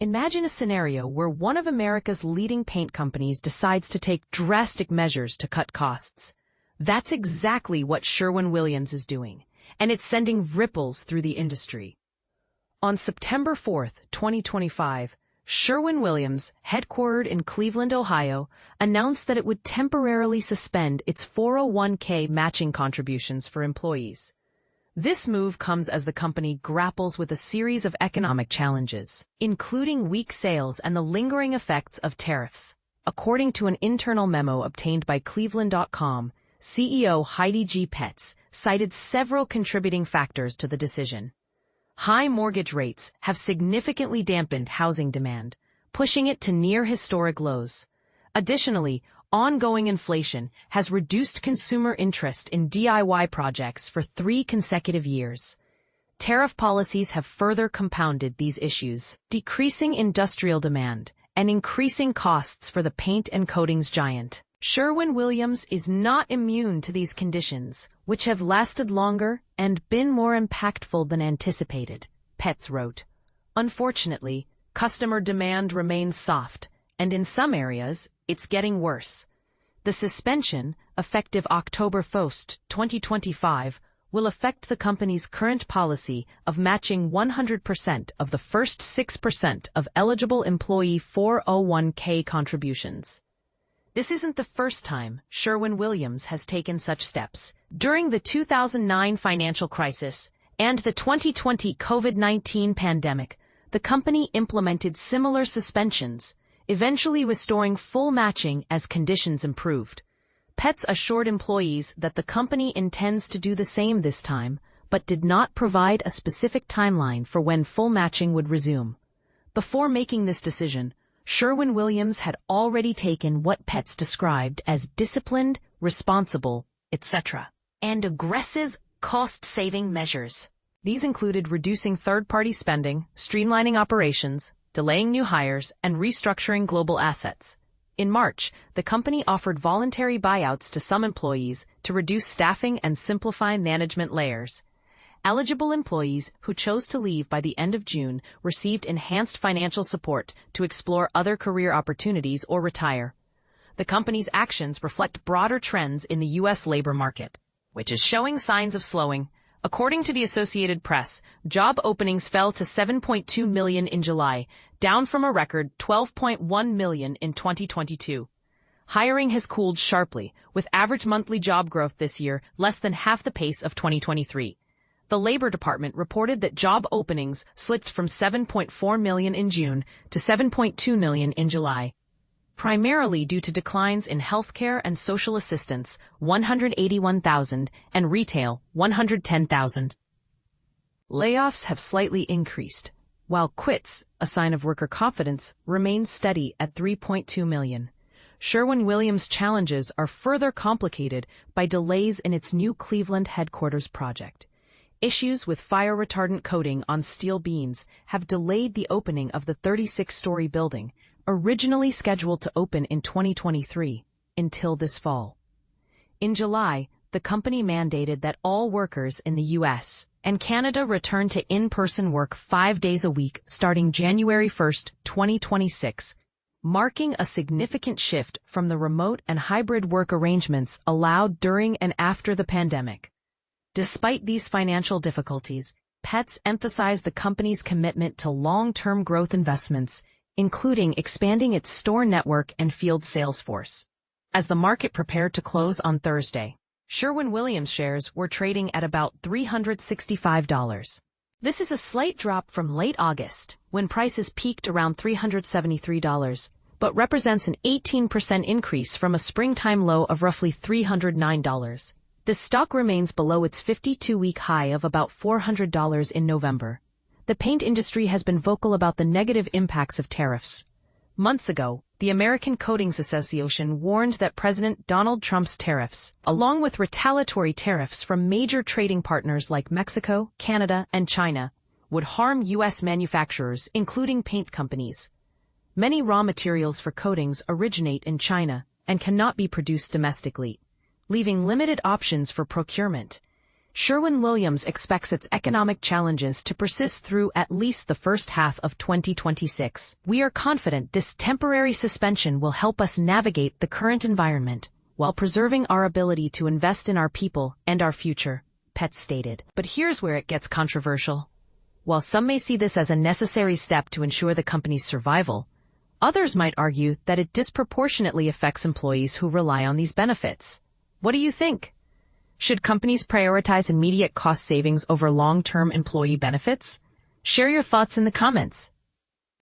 Imagine a scenario where one of America's leading paint companies decides to take drastic measures to cut costs. That's exactly what Sherwin-Williams is doing, and it's sending ripples through the industry. On September 4, 2025, Sherwin-Williams, headquartered in Cleveland, Ohio, announced that it would temporarily suspend its 401k matching contributions for employees. This move comes as the company grapples with a series of economic challenges, including weak sales and the lingering effects of tariffs. According to an internal memo obtained by Cleveland.com, CEO Heidi G. Petz cited several contributing factors to the decision. High mortgage rates have significantly dampened housing demand, pushing it to near-historic lows. Additionally, ongoing inflation has reduced consumer interest in DIY projects for 3 consecutive years. Tariff policies have further compounded these issues, decreasing industrial demand and increasing costs for the paint and coatings giant. Sherwin-Williams is not immune to these conditions, which have lasted longer and been more impactful than anticipated, Petz wrote. Unfortunately, customer demand remains soft, and in some areas, it's getting worse. The suspension, effective October 1, 2025, will affect the company's current policy of matching 100% of the first 6% of eligible employee 401k contributions. This isn't the first time Sherwin-Williams has taken such steps. During the 2009 financial crisis and the 2020 COVID-19 pandemic, the company implemented similar suspensions, eventually restoring full matching as conditions improved. Petz assured employees that the company intends to do the same this time, but did not provide a specific timeline for when full matching would resume. Before making this decision, Sherwin-Williams had already taken what Petz described as disciplined, responsible, etc., and aggressive cost-saving measures. These included reducing third-party spending, streamlining operations, delaying new hires, and restructuring global assets. In March, the company offered voluntary buyouts to some employees to reduce staffing and simplify management layers. Eligible employees who chose to leave by the end of June received enhanced financial support to explore other career opportunities or retire. The company's actions reflect broader trends in the U.S. labor market, which is showing signs of slowing. According to the Associated Press, job openings fell to 7.2 million in July, down from a record 12.1 million in 2022. Hiring has cooled sharply, with average monthly job growth this year less than half the pace of 2023. The Labor Department reported that job openings slipped from 7.4 million in June to 7.2 million in July, primarily due to declines in healthcare and social assistance, 181,000, and retail, 110,000. Layoffs have slightly increased, while quits, a sign of worker confidence, remain steady at 3.2 million. Sherwin-Williams' challenges are further complicated by delays in its new Cleveland headquarters project. Issues with fire-retardant coating on steel beams have delayed the opening of the 36-story building, originally scheduled to open in 2023, until this fall. In July, the company mandated that all workers in the U.S. and Canada return to in-person work 5 days a week starting January 1, 2026, marking a significant shift from the remote and hybrid work arrangements allowed during and after the pandemic. Despite these financial difficulties, Petz emphasized the company's commitment to long-term growth investments, including expanding its store network and field sales force. As the market prepared to close on Thursday, Sherwin-Williams shares were trading at about $365. This is a slight drop from late August, when prices peaked around $373, but represents an 18% increase from a springtime low of roughly $309. The stock remains below its 52-week high of about $400 in November. The paint industry has been vocal about the negative impacts of tariffs. Months ago, the American Coatings Association warned that President Donald Trump's tariffs, along with retaliatory tariffs from major trading partners like Mexico, Canada, and China, would harm U.S. manufacturers, including paint companies. Many raw materials for coatings originate in China and cannot be produced domestically, leaving limited options for procurement. Sherwin-Williams expects its economic challenges to persist through at least the first half of 2026. We are confident this temporary suspension will help us navigate the current environment while preserving our ability to invest in our people and our future, Petz stated. But here's where it gets controversial. While some may see this as a necessary step to ensure the company's survival, others might argue that it disproportionately affects employees who rely on these benefits. What do you think? Should companies prioritize immediate cost savings over long-term employee benefits? Share your thoughts in the comments.